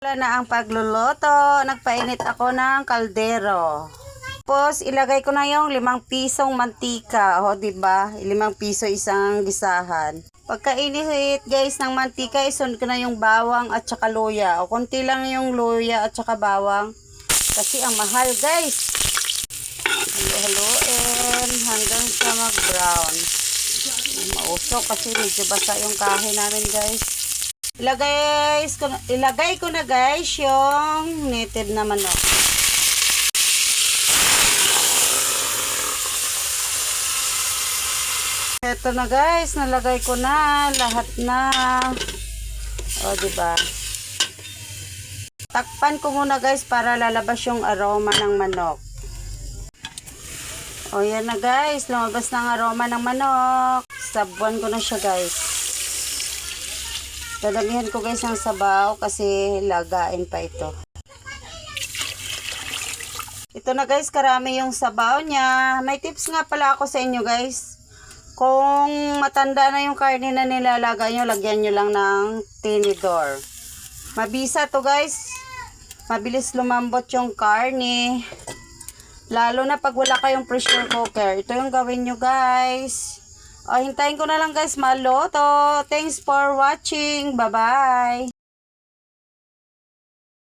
Wala na ang pagluluto. Nagpainit ako ng kaldero. Tapos, ilagay ko na yung 5 pisong mantika. O, diba? 5 piso isang gisahan. Pagkainit, guys, ng mantika, isun ko na yung bawang at saka luya. O, konti lang yung luya at saka bawang. Kasi ang mahal, guys. Halo-haloin hanggang sa mag-brown. Mausok kasi medyo basa yung kahoy namin, guys. Ilagay ko na guys yung native na manok. Ito na guys, nalagay ko na lahat na. O, diba? Takpan ko muna guys para lalabas yung aroma ng manok. O, yan na guys, lumabas na ang aroma ng manok. Sabuan ko na siya guys. Dadamihan ko guys ng sabaw kasi lagain pa ito. Ito na guys, karami yung sabaw niya. May tips nga pala ako sa inyo guys. Kung matanda na yung karne na nilalagay nyo, lagyan nyo lang ng tinidor. Mabisa to guys. Mabilis lumambot yung karne. Lalo na pag wala kayong pressure cooker. Ito yung gawin nyo guys. O, hintayin ko na lang guys maluto. Thanks for watching. Bye-bye.